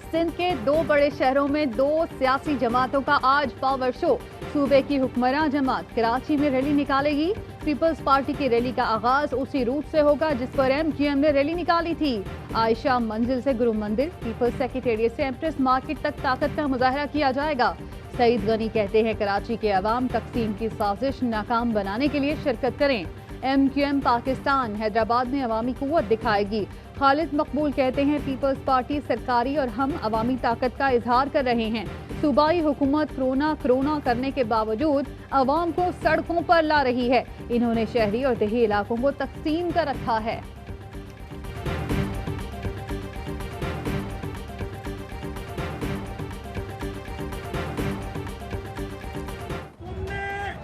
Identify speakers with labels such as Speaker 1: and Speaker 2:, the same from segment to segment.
Speaker 1: सिंध के 2 बड़े शहरों में 2 सियासी जमातों का आज पावर शो। सूबे की हुक्मरान जमात कराची में रैली निकालेगी। पीपल्स पार्टी की रैली का आगाज उसी रूट से होगा जिस पर MQM ने रैली निकाली थी। आयशा मंजिल से गुरु मंदिर, पीपल्स सेक्रेटेरिएट से एम्प्रेस मार्केट तक ताकत का मुजाहरा किया जाएगा। सईद गनी कहते हैं कराची के अवाम तकसीम की साजिश नाकाम बनाने के लिए शिरकत करें। MQM पाकिस्तान हैदराबाद में अवामी कुव्वत दिखाएगी। खालिद मकबूल कहते हैं पीपल्स पार्टी सरकारी और हम अवामी ताकत का इजहार कर रहे हैं। सूबाई हुकूमत कोरोना करने के बावजूद अवाम को सड़कों पर ला रही है। इन्होंने शहरी और देही इलाकों को तकसीम कर रखा है।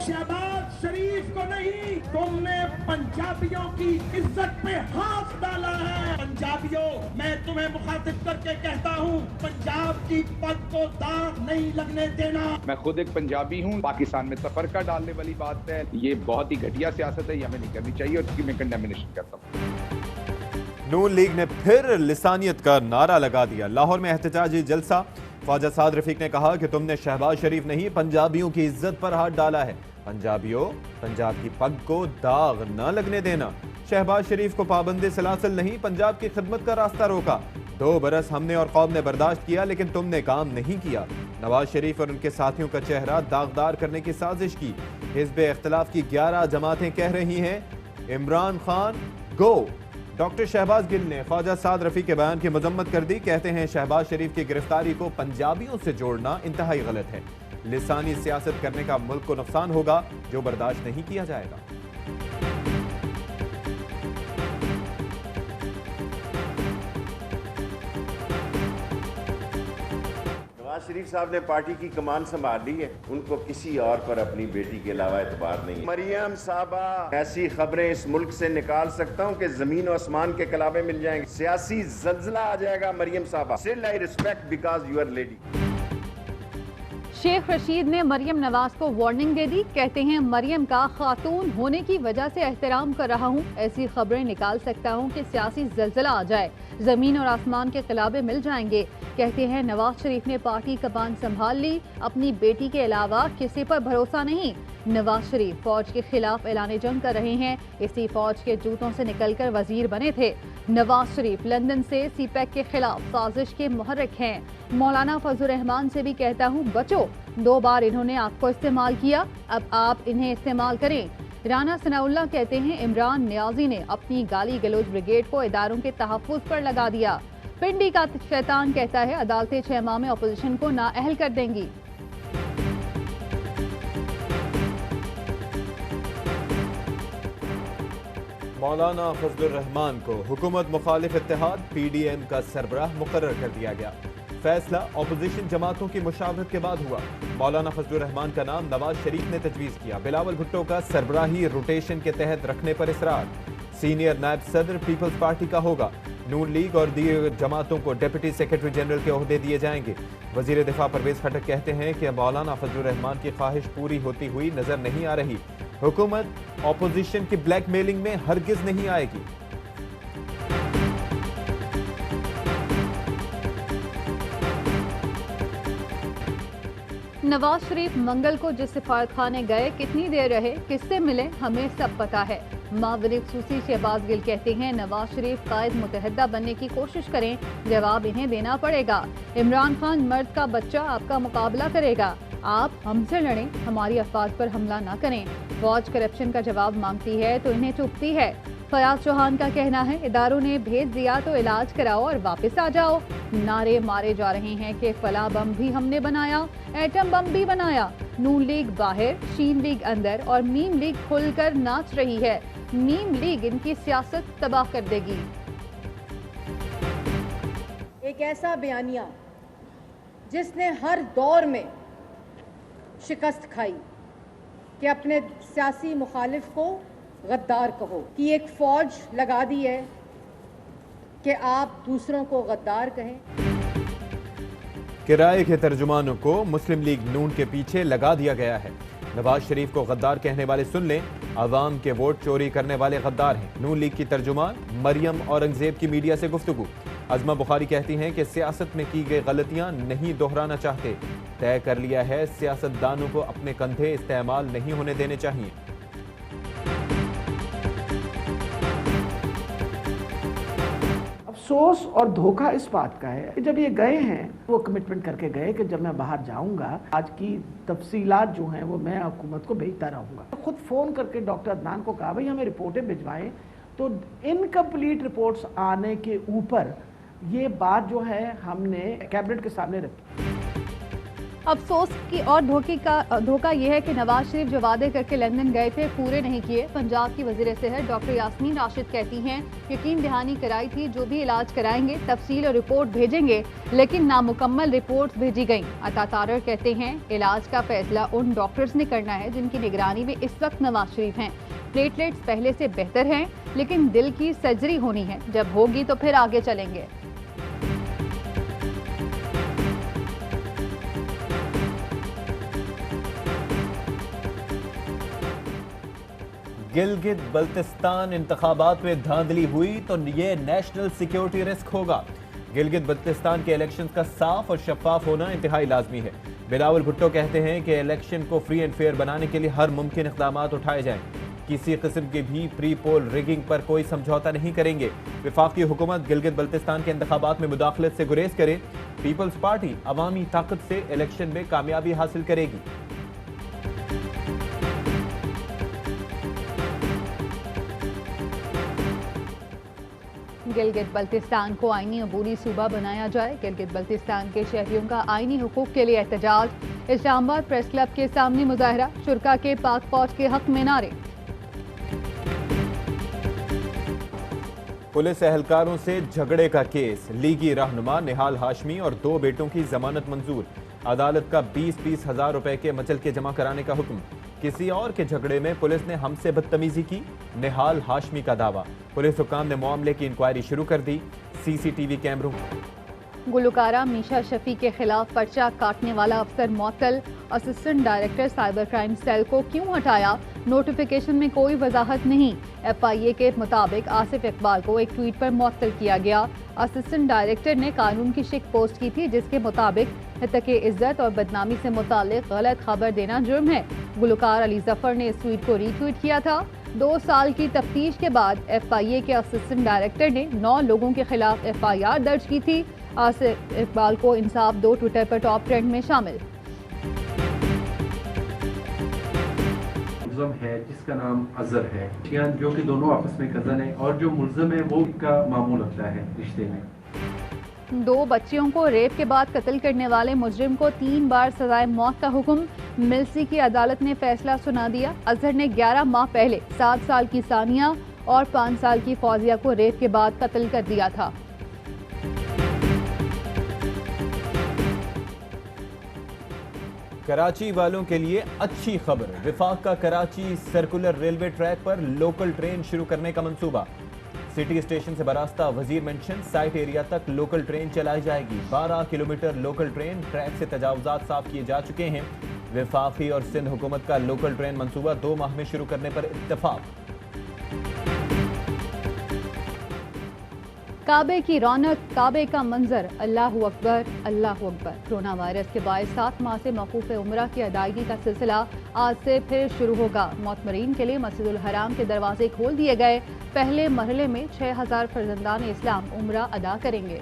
Speaker 2: शहबाज शरीफ को नहीं, तुमने पंजाबियों की इज्जत पे हाथ डाला है। पंजाबियों, मैं तुम्हें मुखातिब करके कहता हूँ, पंजाब की पग को दाग नहीं लगने देना।
Speaker 3: मैं खुद एक पंजाबी हूँ। पाकिस्तान में तफरका डालने वाली बात है, ये बहुत ही घटिया सियासत है, ये हमें नहीं करनी चाहिए और इसकी मैं कंडेमिनेशन करता हूँ।
Speaker 4: नून लीग ने फिर लिसानियत का नारा लगा दिया। लाहौर में एहतजाजी जलसा। ख्वाजा साद रफीक ने कहा कि तुमने शहबाज शरीफ नहीं पंजाबियों की इज्जत पर हाथ डाला है। पंजाबियों, पंजाब की पग को दाग न लगने देना। शहबाज शरीफ को पाबंदी सलासल नहीं, पंजाब की खिदमत का रास्ता रोका। 2 बरस हमने और कौम ने बर्दाश्त किया लेकिन तुमने काम नहीं किया। नवाज शरीफ और उनके साथियों का चेहरा दागदार करने की साजिश की। हिज़्ब इख्तिलाफ की 11 जमातें कह रही हैं इमरान खान गो। डॉक्टर शहबाज गिल ने ख्वाजा साद रफीक के बयान की मजम्मत कर दी। कहते हैं शहबाज शरीफ की गिरफ्तारी को पंजाबियों से जोड़ना इंतहाई गलत है। लिसानी सियासत करने का मुल्क को नुकसान होगा जो बर्दाश्त नहीं किया जाएगा।
Speaker 5: नवाज शरीफ साहब ने पार्टी की कमान संभाल ली है, उनको किसी और पर अपनी बेटी के अलावा एतबार नहीं है। मरियम साहबा, ऐसी खबरें इस मुल्क से निकाल सकता हूं कि जमीन और आसमान के कलाबे मिल जाएंगे। सियासी जल्जला आ जाएगा। Maryam Sahiba, still I respect because you are lady.
Speaker 1: Sheikh Rashid ने मरियम नवाज को वार्निंग दे दी। कहते हैं मरियम का खातून होने की वजह से एहतराम कर रहा हूँ। ऐसी खबरें निकाल सकता हूँ कि सियासी जल्जला आ जाए, जमीन और आसमान के खिलाबे मिल जाएंगे। कहते हैं नवाज शरीफ ने पार्टी कमान संभाल ली, अपनी बेटी के अलावा किसी पर भरोसा नहीं। नवाज शरीफ फौज के खिलाफ ऐलान जंग कर रहे हैं। इसी फौज के जूतों से निकलकर वजीर बने थे। नवाज शरीफ लंदन से सीपैक के खिलाफ साजिश के मुहर्रिक हैं। मौलाना फजलुर रहमान से भी कहता हूँ बचो, 2 बार इन्होंने आपको इस्तेमाल किया, अब आप इन्हें इस्तेमाल करें। राना सनाउल्लाह कहते हैं इमरान नियाजी ने अपनी गाली गलोच ब्रिगेड को इदारों के तहफ़्फ़ुज़ पर लगा दिया। पिंडी का शैतान कहता है अदालतें 6 माह में अपोजिशन को नाअहल कर देंगी।
Speaker 4: मौलाना फजलुर रहमान को हुकूमत मुखालिफ इत्तेहाद PDM का सरबराह मुकर्रर कर दिया गया। फैसला अपोजिशन जमातों की मुशावरत के बाद हुआ। मौलाना फजलुर रहमान का नाम नवाज शरीफ ने तजवीज़ किया। बिलावल भुट्टो का सरबराही रोटेशन के तहत रखने पर इसरार। सीनियर नायब सदर पीपल्स पार्टी का होगा। नून लीग और दीगर जमातों को डिप्टी सेक्रेटरी जनरल के ओहदे दिए जाएंगे। वजीर दिफा परवेज खटक कहते हैं कि मौलाना फजलुर रहमान की ख्वाहिश पूरी होती हुई नजर नहीं आ रही। हुकूमत अपोजिशन की ब्लैकमेलिंग में हरगिज नहीं आएगी।
Speaker 1: नवाज शरीफ मंगल को जिस सिफारत खाने गए, कितनी देर रहे, किससे मिले, हमें सब पता है। मावरी खसूसी शहबाज गिल कहते हैं नवाज शरीफ कायद मुतहदा बनने की कोशिश करें, जवाब इन्हें देना पड़ेगा। इमरान खान मर्द का बच्चा आपका मुकाबला करेगा, आप हमसे लड़ें, हमारी अफवाज पर हमला ना करें। फौज करप्शन का जवाब मांगती है तो इन्हें चुभती है। फयाज चौहान का कहना है इदारों ने भेज दिया तो इलाज कराओ और वापस आ जाओ। नारे मारे जा रहे हैं कि फला बम भी हमने बनाया, एटम बम भी बनाया। नून लीग बाहर, शीन लीग अंदर और मीम लीग खुलकर नाच रही है। मीम लीग इनकी सियासत तबाह कर देगी।
Speaker 6: एक ऐसा बयानिया जिसने हर दौर में शिकस्त खाई कि अपने सियासी मुखालिफ को गद्दार कहो, कि एक फौज लगा दी है कि आप दूसरों को गद्दार कहें।
Speaker 4: किराए के तर्जुमानों को मुस्लिम लीग नून के पीछे लगा दिया गया है। नवाज शरीफ को गद्दार कहने वाले सुन लें, अवाम के वोट चोरी करने वाले गद्दार हैं। नून लीग की तर्जुमान मरियम औरंगजेब की मीडिया से गुफ्तगू। عظمہ بخاری کہتی ہیں کہ سیاست میں کی گئی غلطیاں نہیں دہرانا چاہتے، طے کر لیا ہے سیاستدانوں کو اپنے کندھے استعمال نہیں ہونے دینے چاہیے۔
Speaker 7: افسوس اور دھوکہ اس بات کا ہے کہ جب یہ گئے ہیں وہ کمٹمنٹ کر کے گئے کہ جب میں باہر جاؤں گا آج کی تفصیلات جو ہیں وہ میں حکومت کو بھیجتا رہوں گا۔ خود فون کر کے ڈاکٹر عدنان کو کہا بھئی ہمیں رپورٹیں بھجوائیں، تو انکمپلیٹ رپورٹس آنے کے اوپر یہ بات جو ہے ہم نے کیبنٹ کے سامنے رکھی۔
Speaker 1: افسوس کی اور دھوکہ یہ ہے کہ نواز شریف جو وعدے کر کے لندن گئے تھے پورے نہیں کیے۔ پنجاب کی وزیر صحت ڈاکٹر یاسمین راشد کہتی ہیں یقین دہانی کرائی تھی جو بھی علاج کرائیں گے تفصیل اور رپورٹ بھیجیں گے، لیکن نامکمل رپورٹس بھیجی گئیں۔ عطا تارڑ کہتے ہیں علاج کا فیصلہ ان ڈاکٹرز نے کرنا ہے جن کی نگرانی میں اس وقت نواز شریف ہیں۔ پلیٹلیٹس پہلے سے بہتر ہیں لیکن دل کی سرجری ہونی ہے، جب ہوگی تو پھر آگے چلیں گے۔
Speaker 4: گلگت بلتستان انتخابات میں دھاندلی ہوئی تو یہ نیشنل سیکیورٹی رسک ہوگا۔ گلگت بلتستان کے الیکشنز کا صاف اور شفاف ہونا انتہائی لازمی ہے۔ بلاول بھٹو کہتے ہیں کہ الیکشن کو فری اینڈ فیئر بنانے کے لیے ہر ممکن اقدامات اٹھائے جائیں، کسی قسم کی بھی پری پول ریگنگ پر کوئی سمجھوتا نہیں کریں گے۔ وفاقی حکومت گلگت بلتستان کے انتخابات میں مداخلت سے گریز کرے، پیپلز پارٹی عوامی طاقت سے الیکشن میں کامیابی حاصل کرے گی۔
Speaker 1: گلگت بلتستان کو آئینی عبوری صوبہ بنایا جائے، گلگت بلتستان کے شہریوں کا آئینی حقوق کے لیے احتجاج، اسلام آباد پریس کلب کے سامنے مظاہرہ، شرکاء کے پاک فوج کے حق میں نعرے۔
Speaker 4: پولیس اہلکاروں سے جھگڑے کا کیس، لیگی رہنما نہال ہاشمی اور 2 بیٹوں کی ضمانت منظور، عدالت کا 20-20 ہزار روپے کے مچل کے جمع کرانے کا حکم۔ کسی اور کے جھگڑے میں پولیس نے ہم سے بدتمیزی کی، نہال ہاشمی کا دعویٰ۔ پولیس حکام نے معاملے کی انکوائری شروع کر دی، CCTV کیمروں۔
Speaker 1: گلوکارہ میشا شفیع کے خلاف پرچہ کاٹنے والا افسر معطل، assistant director cyber crime cell کو کیوں ہٹایا؟ نوٹیفیکیشن میں کوئی وضاحت نہیں۔ FIA کے مطابق آصف اقبال کو ایک ٹویٹ پر معطل کیا گیا۔ اسسٹنٹ ڈائریکٹر نے قانون کی شک پوسٹ کی تھی جس کے مطابق ہتک عزت اور بدنامی سے متعلق غلط خبر دینا جرم ہے۔ گلوکار علی ظفر نے اس ٹویٹ کو ری ٹویٹ کیا تھا۔ 2 سال کی تفتیش کے بعد FIA کے اسسٹنٹ ڈائریکٹر نے 9 لوگوں کے خلاف FIR درج کی تھی۔ آصف اقبال کو انصاف 2 ٹویٹر پر ٹاپ ٹرینڈ میں شامل۔
Speaker 8: ملزم ہے جس کا نام اظہر ہے، جو کہ دونوں آپس میں کزن ہیں، اور جو ملزم ہے وہ کا ماموں لگتا ہے رشتے میں۔
Speaker 1: 2 بچیوں کو ریپ کے بعد قتل کرنے والے مجرم کو 3 بار سزائے موت کا حکم، ملسی کی عدالت نے فیصلہ سنا دیا۔ اظہر نے 11 ماہ پہلے 7 سال کی ثانیہ اور 5 سال کی فوزیہ کو ریپ کے بعد قتل کر دیا تھا۔
Speaker 4: کراچی والوں کے لیے اچھی خبر، وفاق کا کراچی سرکولر ریلوے ٹریک پر لوکل ٹرین شروع کرنے کا منصوبہ۔ سٹی اسٹیشن سے براستہ وزیر منشن سائٹ ایریا تک لوکل ٹرین چلائی جائے گی۔ 12 کلومیٹر لوکل ٹرین ٹریک سے تجاوزات صاف کیے جا چکے ہیں۔ وفاقی اور سندھ حکومت کا لوکل ٹرین منصوبہ 2 ماہ میں شروع کرنے پر اتفاق۔
Speaker 1: کعبے کی رونق، کعبے کا منظر، اللہ اکبر اللہ اکبر۔ کرونا وائرس کے باعث 7 ماہ سے موقوف عمرہ کی ادائیگی کا سلسلہ آج سے پھر شروع ہوگا۔ معتمرین کے لیے مسجد الحرام کے دروازے کھول دیے گئے۔ پہلے مرحلے میں 6000 فرزندان اسلام عمرہ ادا کریں گے۔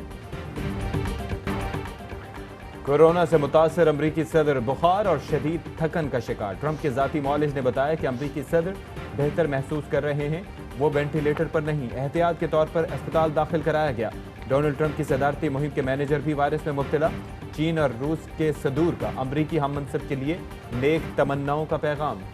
Speaker 4: کورونا سے متاثر امریکی صدر بخار اور شدید تھکن کا شکار۔ ٹرمپ کے ذاتی معالج نے بتایا کہ امریکی صدر بہتر محسوس کر رہے ہیں، وہ وینٹیلیٹر پر نہیں، احتیاط کے طور پر اسپتال داخل کرایا گیا۔ ڈونلڈ ٹرمپ کی صدارتی مہم کے مینیجر بھی وائرس میں مبتلا۔ چین اور روس کے صدور کا امریکی ہم منصب کے لیے نیک تمناؤں کا پیغام۔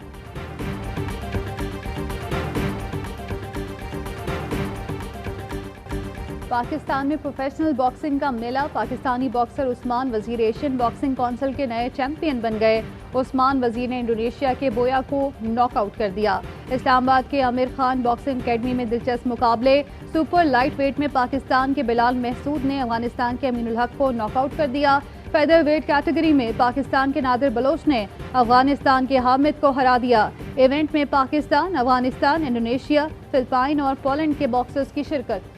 Speaker 1: پاکستان میں پروفیشنل باکسنگ کا میلہ، پاکستانی باکسر عثمان وزیر ایشین باکسنگ کونسل کے نئے چیمپئن بن گئے۔ عثمان وزیر نے انڈونیشیا کے بویا کو ناک آؤٹ کر دیا۔ اسلام آباد کے عامر خان باکسنگ اکیڈمی میں دلچسپ مقابلے، سپر لائٹ ویٹ میں پاکستان کے بلال محسود نے افغانستان کے امین الحق کو ناک آؤٹ کر دیا۔ فیدر ویٹ کیٹیگری میں پاکستان کے نادر بلوچ نے افغانستان کے حامد کو ہرا دیا۔ ایونٹ میں پاکستان، افغانستان، انڈونیشیا، فلپائن اور پولینڈ کے باکسرز کی شرکت۔